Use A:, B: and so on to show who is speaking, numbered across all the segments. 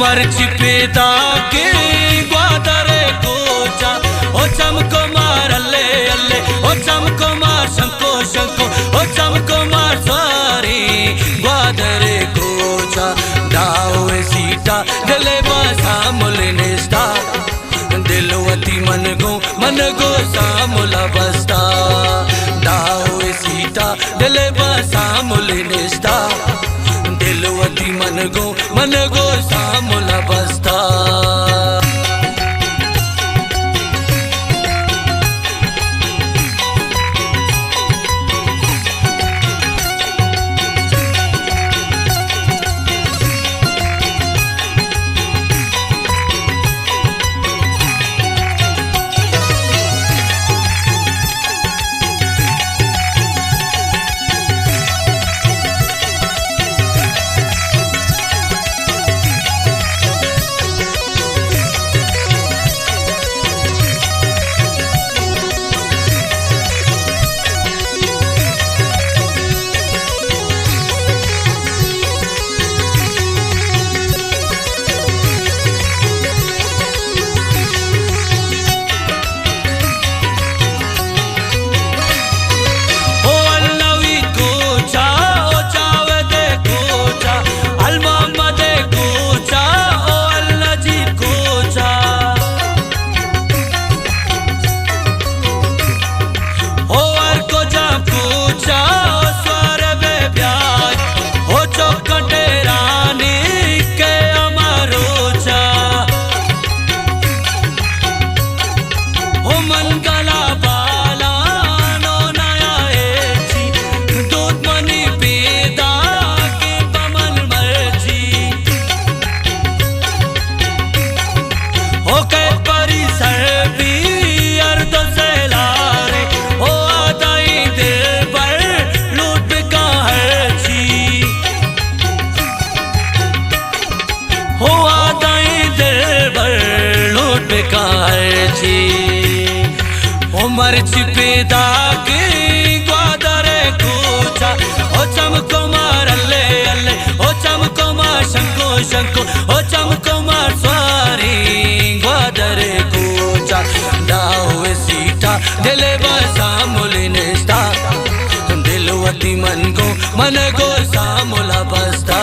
A: मर्च पेदा के ग्वादरे कोचा ओ चमको मार अल्ले अल्ले ओ चमको मार शंको शंको ओ चमको मार सारी ग्वादरे कोचा दाओ सीटा दिले बासा मुलनिस्ता दिलवती मन गो सामुला बस्ता दाओ सीटा दिले बासा मुलनिस्ता दिलवती मन गो सामुला बस्ता मर्च पेदा के ग्वादरे कोचा ओ चमको मार अल्ले अल्ले ओ चमको मार शंको शंको ओ चमको मार स्वारी ग्वादरे कोचा दाओ सीटा दिले बसा मुलनिस्ता दिलवती मन गो सामुला बस्ता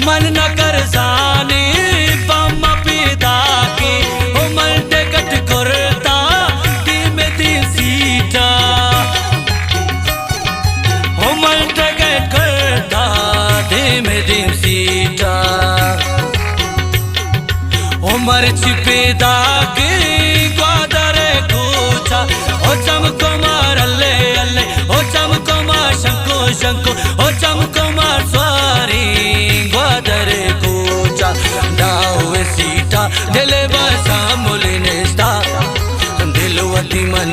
A: मन न कर जाने पम पिदा के ओ मन टिकट करता दिम दिन सीटा ओ मन टिकट करता दिम दिन सीटा ओ मर्च पेदा के ग्वादरे कोचा ओ चमको मार अल्ले अल्ले ओ चमको मार शंको शंको ओ चमको मार स्वारी ग्वादरे कोचा दाओ सीटा दिले बसा मुलनिस्ता दिलवती मन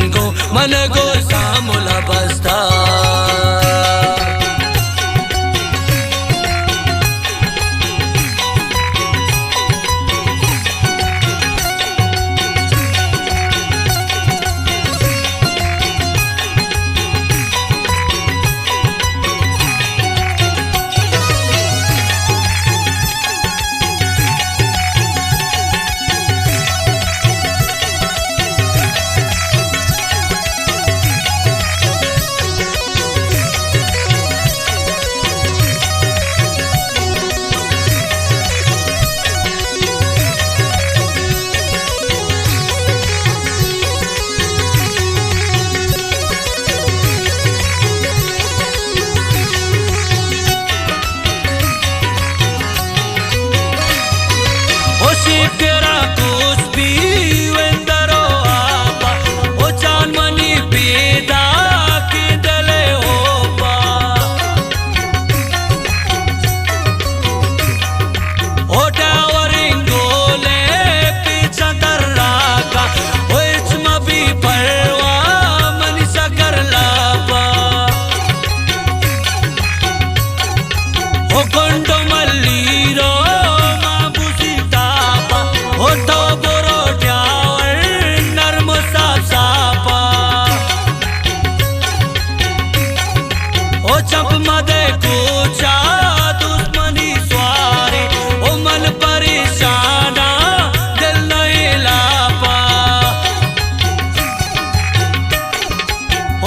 A: गो सामुला बस्ता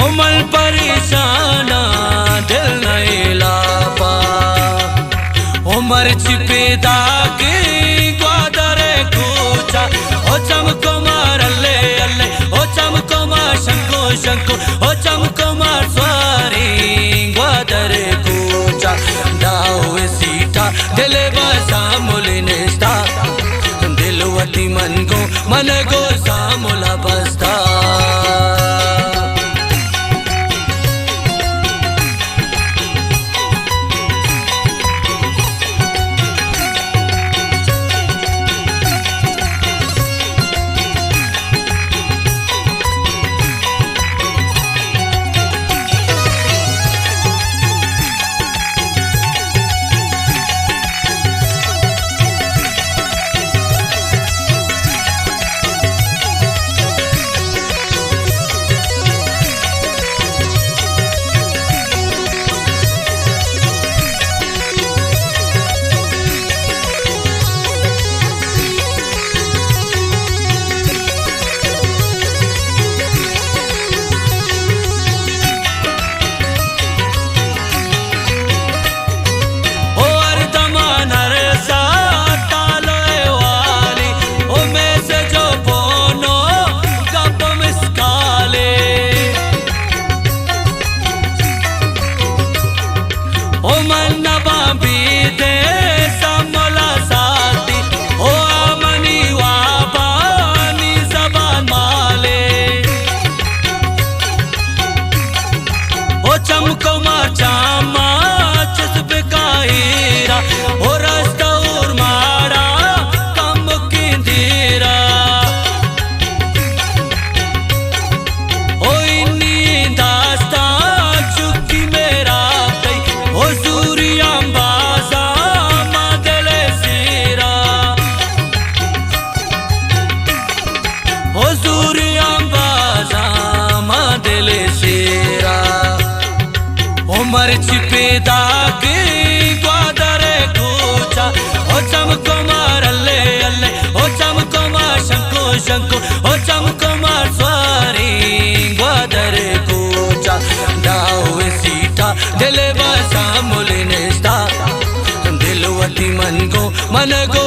A: ओ मन परेशाना दिल नहीं लापा ओ मर्च पे दागे ग्वादरे कूचा ओ चमको मार अल्ले अल्ले ओ चमको मार शंको शंको ओ चमको मार स्वारी ग्वादरे कूचा दावे सीटा दिले बसा मुलिनेस्ता दिलवती मन गो सामुला बस्ता ओ मनबा बीते समला साथी ओ आमनी वाबानी जबान माले ओ चमको चामा चस्प का हीरा ओ रास्ता और मारा कम की धीरा ओ इन्नी दास्ता चुकी मेरा मर्च पे दागे ग्वादरे कूचा ओ चमको मार अल्ले अल्ले ओ चमको मार शंको शंको ओ चमको मार स्वारी ग्वादरे कूचा दावे सीटा दिले बसा मुलिनेस्ता दिलवती मन गो